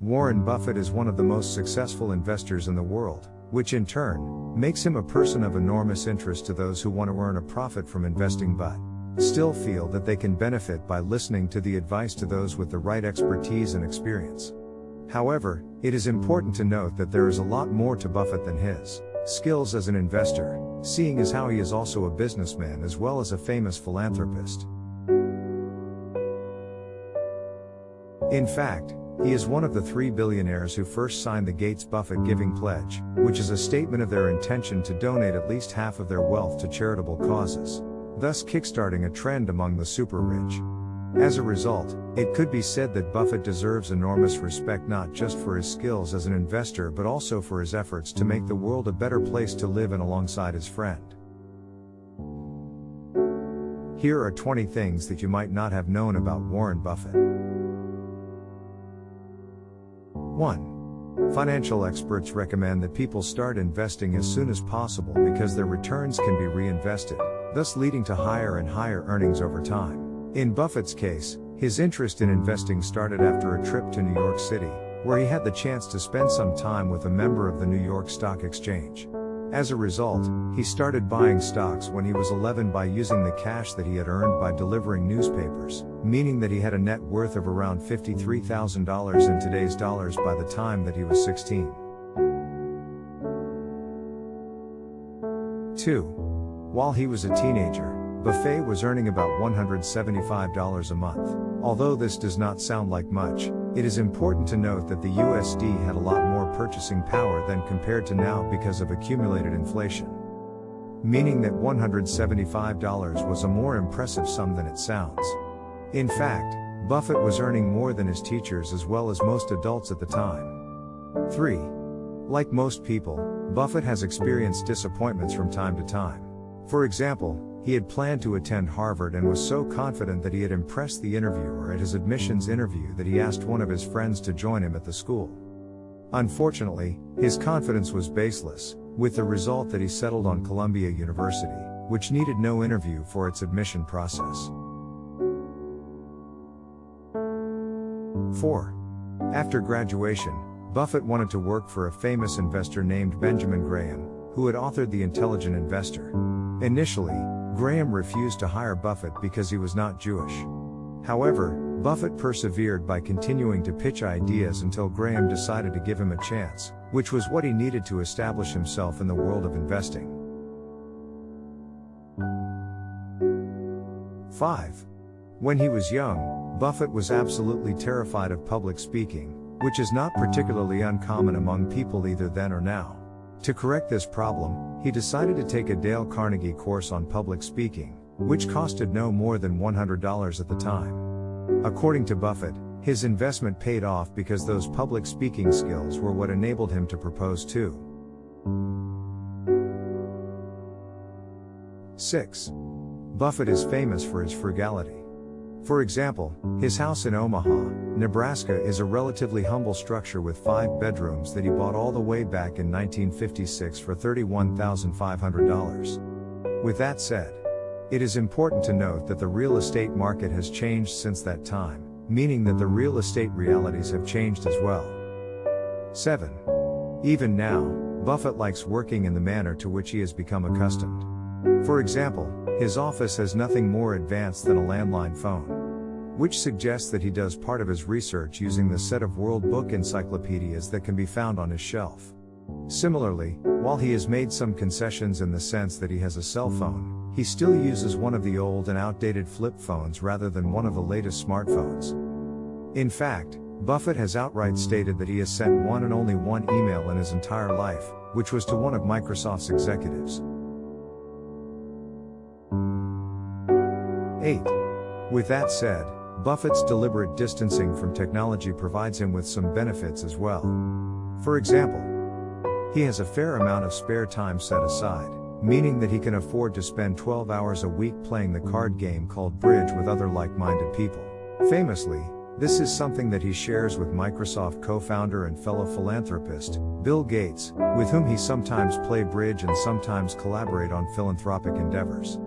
Warren Buffett is one of the most successful investors in the world, which in turn makes him a person of enormous interest to those who want to earn a profit from investing but still feel that they can benefit by listening to the advice to those with the right expertise and experience. However, it is important to note that there is a lot more to Buffett than his skills as an investor, seeing as how he is also a businessman as well as a famous philanthropist. In fact, he is one of the 3 billionaires who first signed the Gates-Buffett Giving Pledge, which is a statement of their intention to donate at least half of their wealth to charitable causes, thus kickstarting a trend among the super-rich. As a result, it could be said that Buffett deserves enormous respect not just for his skills as an investor but also for his efforts to make the world a better place to live in alongside his friend. Here are 20 things that you might not have known about Warren Buffett. 1. Financial experts recommend that people start investing as soon as possible because their returns can be reinvested, thus leading to higher and higher earnings over time. In Buffett's case, his interest in investing started after a trip to New York City, where he had the chance to spend some time with a member of the New York Stock Exchange. As a result, he started buying stocks when he was 11 by using the cash that he had earned by delivering newspapers, meaning that he had a net worth of around $53,000 in today's dollars by the time that he was 16. 2. While he was a teenager, Buffett was earning about $175 a month. Although this does not sound like much, it is important to note that the USD had a lot more purchasing power than compared to now because of accumulated inflation. Meaning that $175 was a more impressive sum than it sounds. In fact, Buffett was earning more than his teachers as well as most adults at the time. 3. Like most people, Buffett has experienced disappointments from time to time. For example, he had planned to attend Harvard and was so confident that he had impressed the interviewer at his admissions interview that he asked one of his friends to join him at the school. Unfortunately, his confidence was baseless, with the result that he settled on Columbia University, which needed no interview for its admission process. 4. After graduation, Buffett wanted to work for a famous investor named Benjamin Graham, who had authored The Intelligent Investor. Initially, Graham refused to hire Buffett because he was not Jewish. However, Buffett persevered by continuing to pitch ideas until Graham decided to give him a chance, which was what he needed to establish himself in the world of investing. 5. When he was young, Buffett was absolutely terrified of public speaking, which is not particularly uncommon among people either then or now. To correct this problem, he decided to take a Dale Carnegie course on public speaking, which costed no more than $100 at the time. According to Buffett, his investment paid off because those public speaking skills were what enabled him to propose to. 6. Buffett is famous for his frugality. For example, his house in Omaha, Nebraska is a relatively humble structure with 5 bedrooms that he bought all the way back in 1956 for $31,500. With that said, it is important to note that the real estate market has changed since that time, meaning that the real estate realities have changed as well. 7. Even now, Buffett likes working in the manner to which he has become accustomed. For example, his office has nothing more advanced than a landline phone, which suggests that he does part of his research using the set of World Book encyclopedias that can be found on his shelf. Similarly, while he has made some concessions in the sense that he has a cell phone, he still uses one of the old and outdated flip phones rather than one of the latest smartphones. In fact, Buffett has outright stated that he has sent one and only one email in his entire life, which was to one of Microsoft's executives. 8. With that said, Buffett's deliberate distancing from technology provides him with some benefits as well. For example, he has a fair amount of spare time set aside, meaning that he can afford to spend 12 hours a week playing the card game called bridge with other like-minded people. Famously, this is something that he shares with Microsoft co-founder and fellow philanthropist, Bill Gates, with whom he sometimes play bridge and sometimes collaborate on philanthropic endeavors.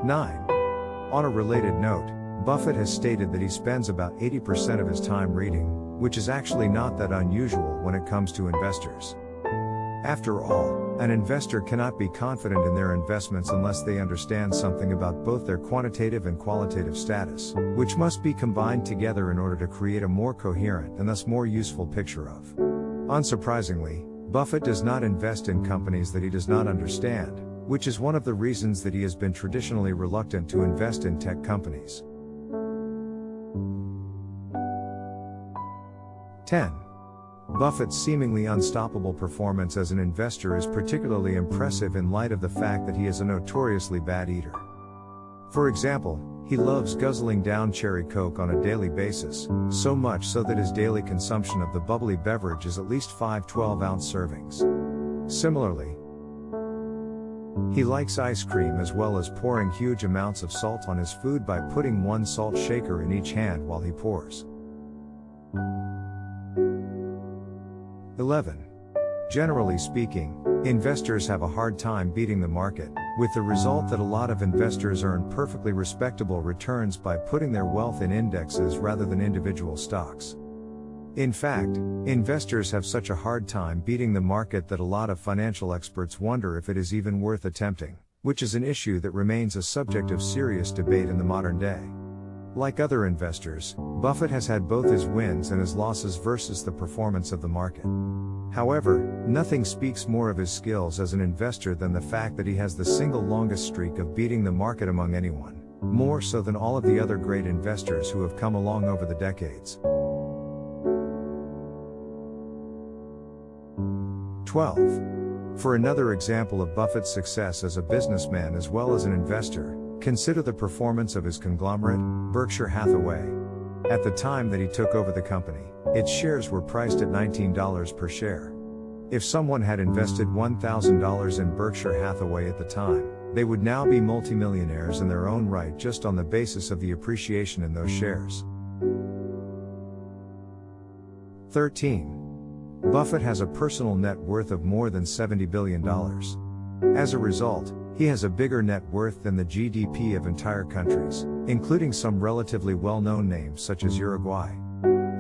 9. On a related note, Buffett has stated that he spends about 80% of his time reading, which is actually not that unusual when it comes to investors. After all, an investor cannot be confident in their investments unless they understand something about both their quantitative and qualitative status, which must be combined together in order to create a more coherent and thus more useful picture of. Unsurprisingly, Buffett does not invest in companies that he does not understand, which is one of the reasons that he has been traditionally reluctant to invest in tech companies. 10. Buffett's seemingly unstoppable performance as an investor is particularly impressive in light of the fact that he is a notoriously bad eater. For example, he loves guzzling down cherry Coke on a daily basis, so much so that his daily consumption of the bubbly beverage is at least 5 12-ounce servings. Similarly, he likes ice cream as well as pouring huge amounts of salt on his food by putting one salt shaker in each hand while he pours. 11. Generally speaking, investors have a hard time beating the market, with the result that a lot of investors earn perfectly respectable returns by putting their wealth in indexes rather than individual stocks. In fact, investors have such a hard time beating the market that a lot of financial experts wonder if it is even worth attempting, which is an issue that remains a subject of serious debate in the modern day. Like other investors, Buffett has had both his wins and his losses versus the performance of the market. However, nothing speaks more of his skills as an investor than the fact that he has the single longest streak of beating the market among anyone, more so than all of the other great investors who have come along over the decades. 12. For another example of Buffett's success as a businessman as well as an investor, consider the performance of his conglomerate, Berkshire Hathaway. At the time that he took over the company, its shares were priced at $19 per share. If someone had invested $1,000 in Berkshire Hathaway at the time, they would now be multimillionaires in their own right just on the basis of the appreciation in those shares. 13. Buffett has a personal net worth of more than $70 billion. As a result, he has a bigger net worth than the GDP of entire countries, including some relatively well-known names such as Uruguay.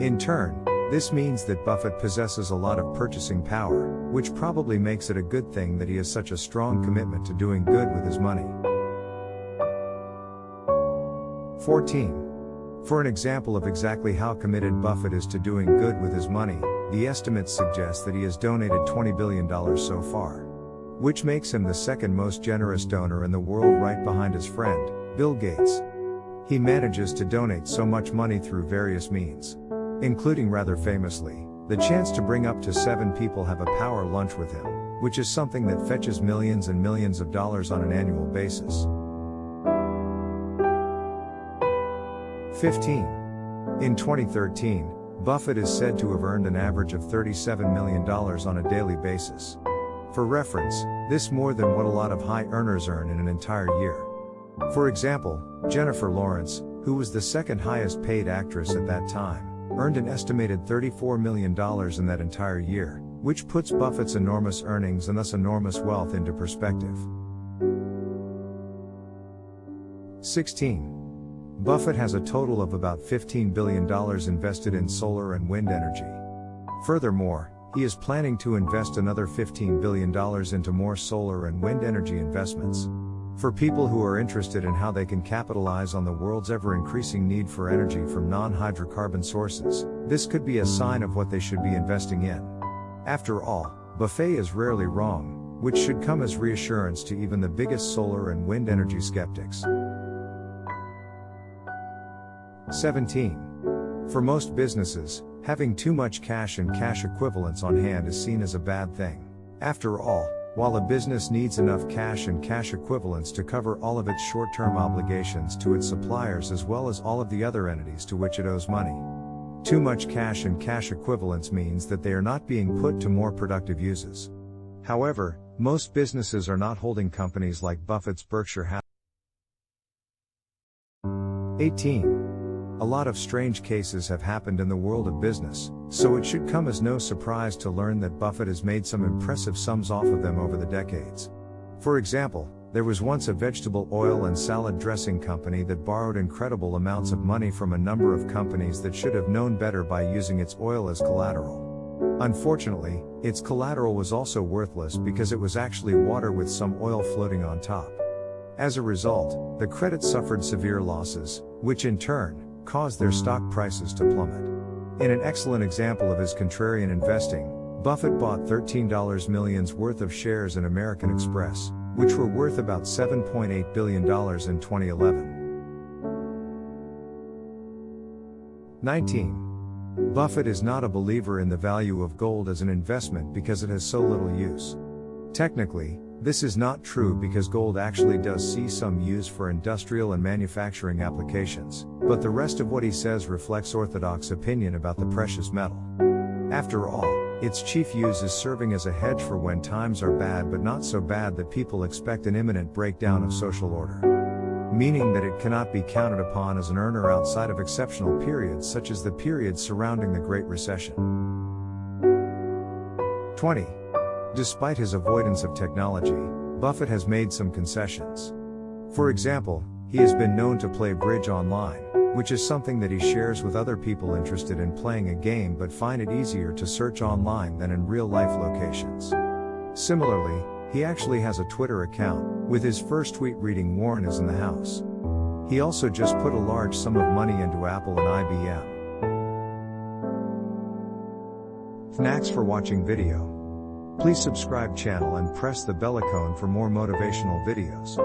In turn, this means that Buffett possesses a lot of purchasing power, which probably makes it a good thing that he has such a strong commitment to doing good with his money. 14. For an example of exactly how committed Buffett is to doing good with his money, the estimates suggest that he has donated $20 billion so far, which makes him the second most generous donor in the world right behind his friend, Bill Gates. He manages to donate so much money through various means, including rather famously, the chance to bring up to 7 people have a power lunch with him, which is something that fetches millions and millions of dollars on an annual basis. 15. In 2013, Buffett is said to have earned an average of $37 million on a daily basis. For reference, this more than what a lot of high earners earn in an entire year. For example, Jennifer Lawrence, who was the second highest paid actress at that time, earned an estimated $34 million in that entire year, which puts Buffett's enormous earnings and thus enormous wealth into perspective. 16. Buffett has a total of about $15 billion invested in solar and wind energy. Furthermore, he is planning to invest another $15 billion into more solar and wind energy investments. For people who are interested in how they can capitalize on the world's ever-increasing need for energy from non-hydrocarbon sources, this could be a sign of what they should be investing in. After all, Buffett is rarely wrong, which should come as reassurance to even the biggest solar and wind energy skeptics. 17. For most businesses, having too much cash and cash equivalents on hand is seen as a bad thing. After all, while a business needs enough cash and cash equivalents to cover all of its short-term obligations to its suppliers as well as all of the other entities to which it owes money, too much cash and cash equivalents means that they are not being put to more productive uses. However, most businesses are not holding companies like Buffett's Berkshire Hathaway. 18. A lot of strange cases have happened in the world of business, so it should come as no surprise to learn that Buffett has made some impressive sums off of them over the decades. For example, There was once a vegetable oil and salad dressing company that borrowed incredible amounts of money from a number of companies that should have known better by using its oil as collateral. Unfortunately, its collateral was also worthless because it was actually water with some oil floating on top. As a result, the credit suffered severe losses, which in turn caused their stock prices to plummet. In an excellent example of his contrarian investing, Buffett bought $13 millions worth of shares in American Express, which were worth about $7.8 billion in 2011. 19. Buffett is not a believer in the value of gold as an investment because it has so little use. Technically, this is not true because gold actually does see some use for industrial and manufacturing applications, but the rest of what he says reflects orthodox opinion about the precious metal. After all, its chief use is serving as a hedge for when times are bad but not so bad that people expect an imminent breakdown of social order. Meaning that it cannot be counted upon as an earner outside of exceptional periods such as the periods surrounding the Great Recession. 20. Despite his avoidance of technology, Buffett has made some concessions. For example, he has been known to play bridge online, which is something that he shares with other people interested in playing a game but find it easier to search online than in real-life locations. Similarly, he actually has a Twitter account, with his first tweet reading "Warren is in the house." He also just put a large sum of money into Apple and IBM. Thanks for watching video. Please subscribe channel and press the bell icon for more motivational videos.